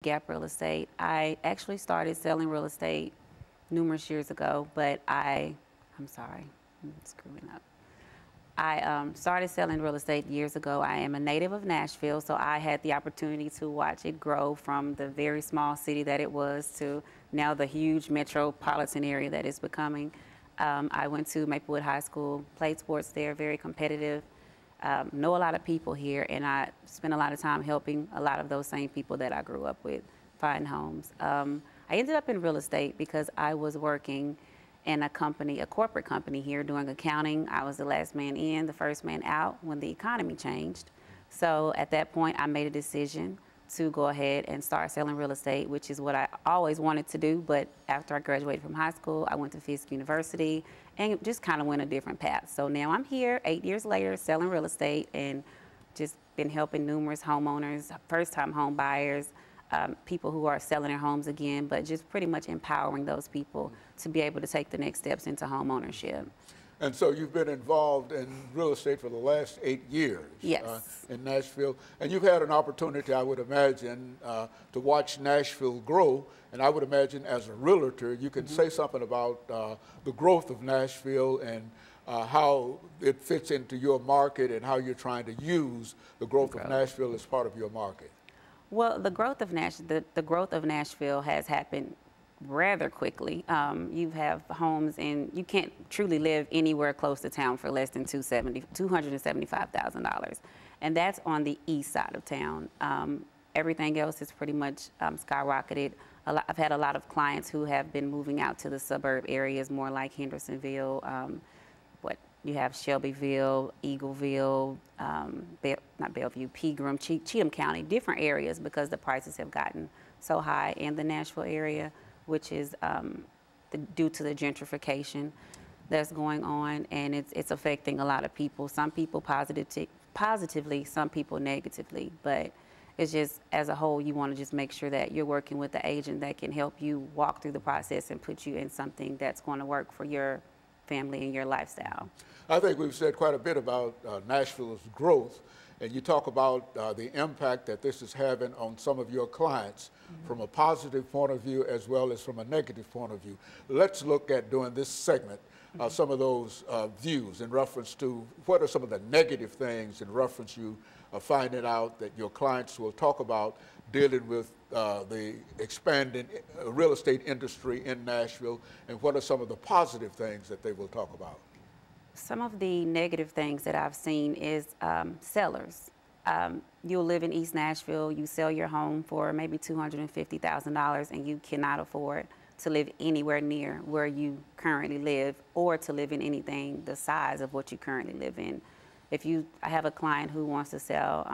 Gap Real Estate. I actually started selling real estate numerous years ago, but I'm sorry, I'm screwing up. I started selling real estate years ago. I am a native of Nashville, so I had the opportunity to watch it grow from the very small city that it was to now the huge metropolitan area that it's becoming. I went to Maplewood High School, played sports there, very competitive. Know a lot of people here, and I spent a lot of time helping a lot of those same people that I grew up with find homes. I ended up in real estate because I was working in a company, a corporate company here, doing accounting. I was the last man in, the first man out when the economy changed. So at that point, I made a decision to go ahead and start selling real estate, which is what I always wanted to do. But after I graduated from high school, I went to Fisk University and just kind of went a different path. So now I'm here 8 years later selling real estate and just been helping numerous homeowners, first-time home buyers, people who are selling their homes again, but just pretty much empowering those people to be able to take the next steps into home ownership. And so you've been involved in real estate for the last 8 years Yes. in Nashville. And you've had an opportunity, I would imagine, to watch Nashville grow. And I would imagine as a realtor, you can say something about the growth of Nashville and how it fits into your market and how you're trying to use the growth of Nashville as part of your market. Well, the growth of Nashville has happened rather quickly. You have homes, and you can't truly live anywhere close to town for less than $275,000, and that's on the east side of town. Everything else is pretty much skyrocketed. I've had a lot of clients who have been moving out to the suburb areas, more like Hendersonville. You have Shelbyville, Eagleville, not Bellevue, Pegram, Cheatham County, different areas because the prices have gotten so high in the Nashville area, which is due to the gentrification that's going on, and it's affecting a lot of people. Some people positively, some people negatively, but it's just, as a whole, you want to just make sure that you're working with the agent that can help you walk through the process and put you in something that's going to work for your family and your lifestyle. I think we've said quite a bit about Nashville's growth, and you talk about the impact that this is having on some of your clients from a positive point of view as well as from a negative point of view. Let's look at, during this segment, some of those views in reference to what are some of the negative things in reference you finding out that your clients will talk about dealing with the expanding real estate industry in Nashville, and what are some of the positive things that they will talk about? Some of the negative things that I've seen is sellers. You'll live in East Nashville, you sell your home for maybe $250,000, and you cannot afford to live anywhere near where you currently live or to live in anything the size of what you currently live in. I have a client who wants to sell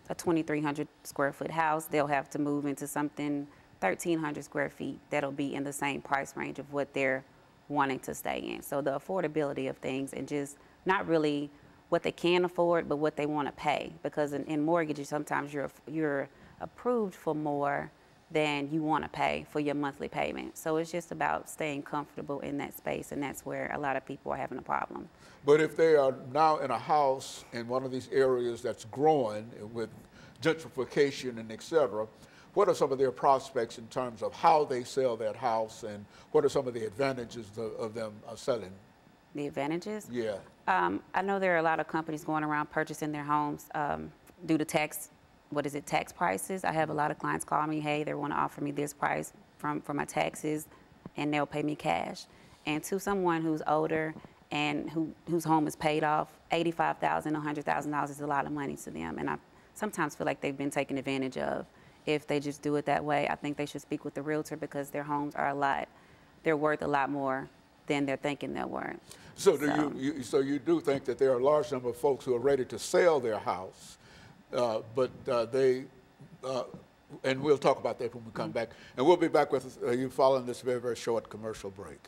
a 2,300 square foot house, they'll have to move into something 1,300 square feet that'll be in the same price range of what they're wanting to stay in. So the affordability of things, and just not really what they can afford, but what they want to pay. Because in mortgages, sometimes you're approved for more than you want to pay for your monthly payment. So it's just about staying comfortable in that space, and that's where a lot of people are having a problem. But if they are now in a house in one of these areas that's growing with gentrification and et cetera, what are some of their prospects in terms of how they sell that house, and what are some of the advantages of them selling? The advantages? Yeah. I know there are a lot of companies going around purchasing their homes due to tax prices. I have a lot of clients call me, hey, they want to offer me this price for my taxes, and they'll pay me cash. And to someone who's older and whose home is paid off, $85,000, $100,000 is a lot of money to them. And I sometimes feel like they've been taken advantage of. If they just do it that way, I think they should speak with the realtor, because their homes are they're worth a lot more than they're thinking they're worth. So you do think that there are a large number of folks who are ready to sell their house, but and we'll talk about that when we come back. And we'll be back with you following this very, very short commercial break.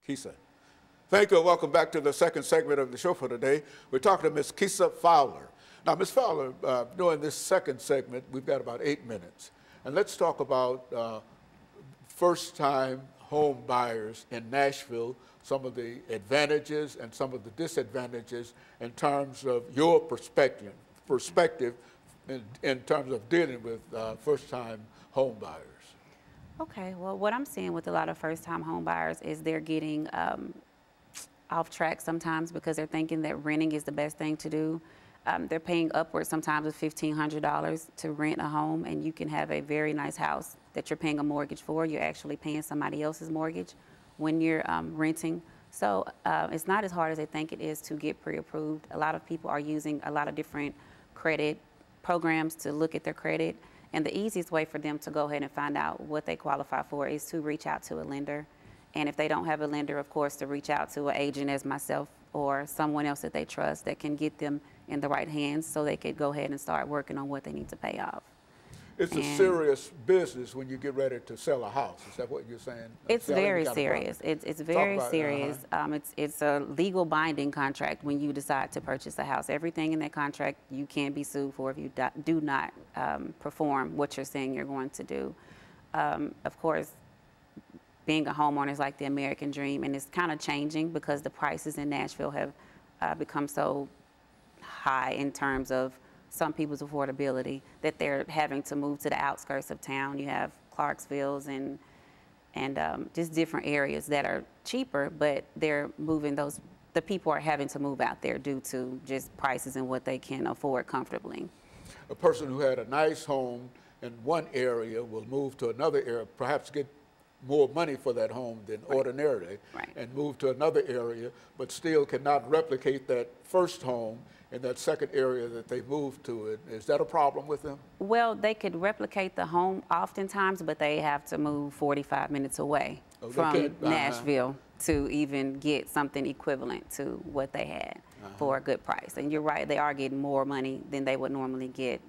Kesa. Thank you and welcome back to the second segment of the show for today. We're talking to Ms. Kesa Fowler. Now, Ms. Fowler, during this second segment, we've got about 8 minutes. And let's talk about first-time home buyers in Nashville, some of the advantages and some of the disadvantages in terms of your perspective in terms of dealing with first-time home buyers. Okay, well, what I'm seeing with a lot of first-time home buyers is they're getting off track sometimes because they're thinking that renting is the best thing to do. They're paying upwards sometimes of $1,500 to rent a home, and you can have a very nice house that you're paying a mortgage for. You're actually paying somebody else's mortgage when you're renting. So it's not as hard as they think it is to get pre-approved. A lot of people are using a lot of different credit programs to look at their credit, and the easiest way for them to go ahead and find out what they qualify for is to reach out to a lender. And if they don't have a lender, of course, to reach out to an agent as myself or someone else that they trust that can get them in the right hands so they could go ahead and start working on what they need to pay off. It's a serious business when you get ready to sell a house. Is that what you're saying? It's very serious. It's very serious. It's a legal binding contract when you decide to purchase a house. Everything in that contract you can be sued for if you do not perform what you're saying you're going to do. Of course, being a homeowner is like the American dream, and it's kind of changing because the prices in Nashville have become so high in terms of some people's affordability that they're having to move to the outskirts of town. You have Clarksville's and just different areas that are cheaper, but they're moving those. The people are having to move out there due to just prices and what they can afford comfortably. A person who had a nice home in one area will move to another area, perhaps get more money for that home than ordinarily, and move to another area, but still cannot replicate that first home in that second area that they moved to. Is that a problem with them? Well, they could replicate the home oftentimes, but they have to move 45 minutes away from Nashville to even get something equivalent to what they had for a good price. And you're right, they are getting more money than they would normally get,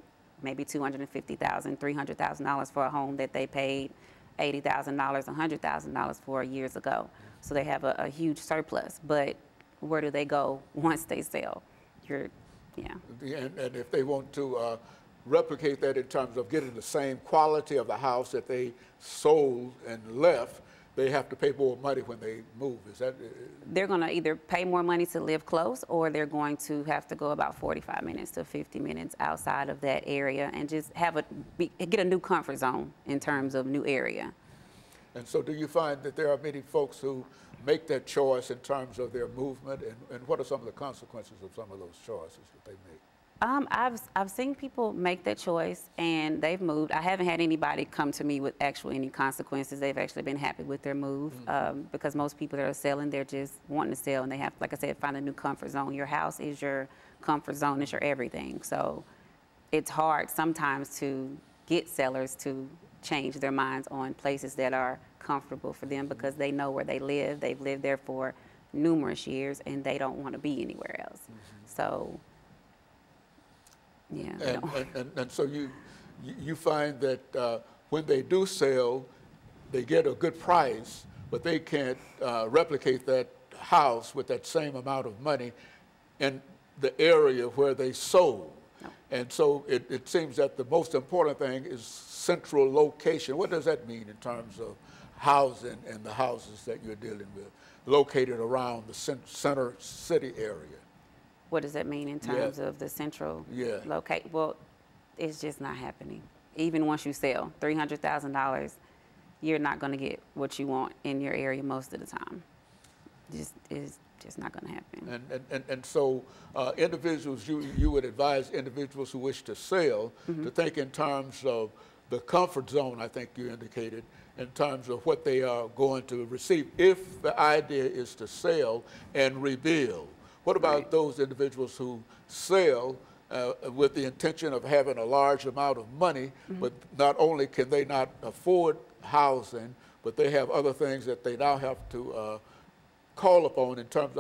maybe $250,000, $300,000 for a home that they paid $80,000, $100,000 for years ago. So they have a huge surplus, but where do they go once they sell? And if they want to replicate that in terms of getting the same quality of the house that they sold and left, they have to pay more money when they move. Is that? They're going to either pay more money to live close, or they're going to have to go about 45 minutes to 50 minutes outside of that area and just get a new comfort zone in terms of new area. And so do you find that there are many folks who make that choice in terms of their movement, and what are some of the consequences of some of those choices that they make? I've seen people make that choice and they've moved. I haven't had anybody come to me with actually any consequences. They've actually been happy with their move because most people that are selling, they're just wanting to sell and they have, like I said, find a new comfort zone. Your house is your comfort zone, is your everything. So it's hard sometimes to get sellers to change their minds on places that are comfortable for them because they know where they live. They've lived there for numerous years and they don't want to be anywhere else. So. Yeah. And so you find that when they do sell, they get a good price, but they can't replicate that house with that same amount of money in the area where they sold. No. And so it seems that the most important thing is central location. What does that mean in terms of housing and the houses that you're dealing with, located around the center city area? What does that mean in terms of the central locate? Well, it's just not happening. Even once you sell $300,000, you're not going to get what you want in your area most of the time. It's just not going to happen. And so individuals, you would advise individuals who wish to sell to think in terms of the comfort zone, I think you indicated, in terms of what they are going to receive if the idea is to sell and rebuild. What about those individuals who sell with the intention of having a large amount of money, but not only can they not afford housing, but they have other things that they now have to call upon in terms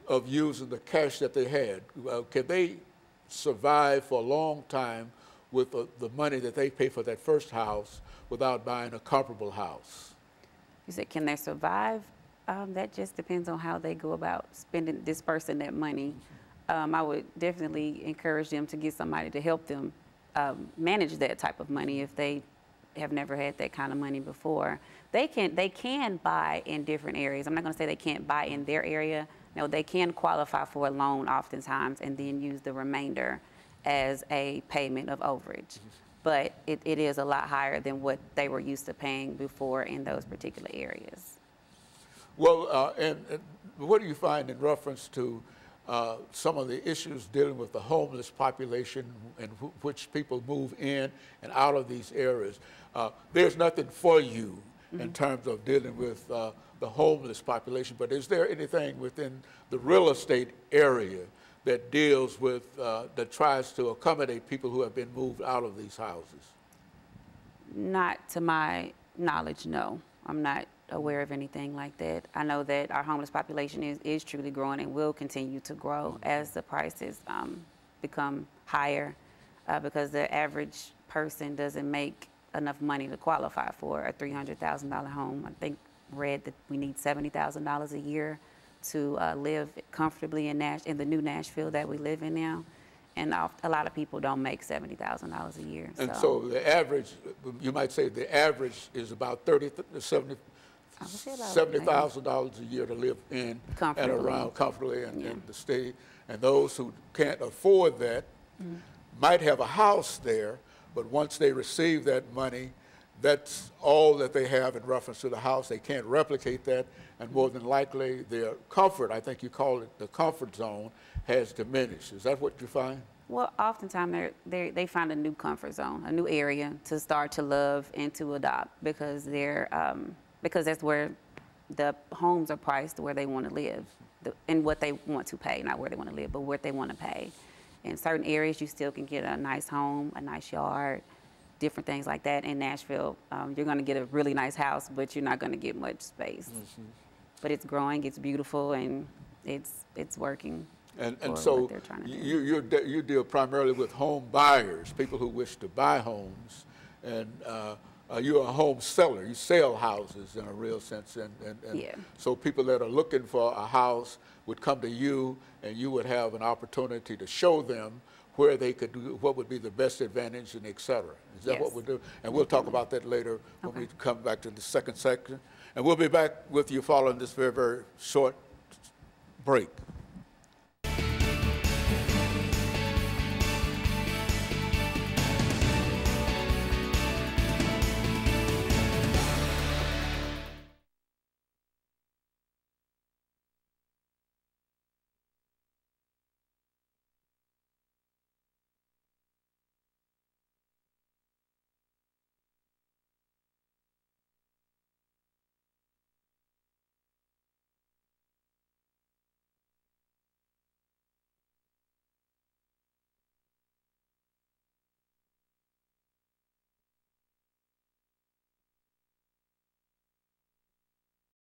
of using the cash that they had? Can they survive for a long time with the money that they pay for that first house without buying a comparable house? You said, can they survive? That just depends on how they go about dispersing that money. I would definitely encourage them to get somebody to help them manage that type of money if they have never had that kind of money before. They can buy in different areas. I'm not going to say they can't buy in their area. No, they can qualify for a loan oftentimes and then use the remainder as a payment of overage. But it is a lot higher than what they were used to paying before in those particular areas. Well, and what do you find in reference to some of the issues dealing with the homeless population and which people move in and out of these areas? There's nothing for you in terms of dealing with the homeless population, but is there anything within the real estate area that deals with, that tries to accommodate people who have been moved out of these houses? Not to my knowledge, no. I'm not aware of anything like that. I know that our homeless population is truly growing and will continue to grow as the prices become higher because the average person doesn't make enough money to qualify for a $300,000 home. I think read that we need $70,000 a year to live comfortably in the new Nashville that we live in now. And a lot of people don't make $70,000 a year. And so the average, you might say the average is about $70,000 a year to live in and around comfortably in the state. And those who can't afford that might have a house there, but once they receive that money, that's all that they have in reference to the house. They can't replicate that, and more than likely their comfort, I think you call it the comfort zone, has diminished. Is that what you find? Well, oftentimes they find a new comfort zone, a new area to start to love and to adopt because because that's where the homes are priced where they want to live and what they want to pay, not where they want to live, but what they want to pay. In certain areas, you still can get a nice home, a nice yard, different things like that. In Nashville, you're going to get a really nice house, but you're not going to get much space. But it's growing, it's beautiful, and it's working. And so you deal primarily with home buyers, people who wish to buy homes, and you're a home seller. You sell houses in a real sense, and so people that are looking for a house would come to you, and you would have an opportunity to show them where they could do, what would be the best advantage, and et cetera. Is that what we do? And we'll talk about that later when we come back to the second section. And we'll be back with you following this very, very short break.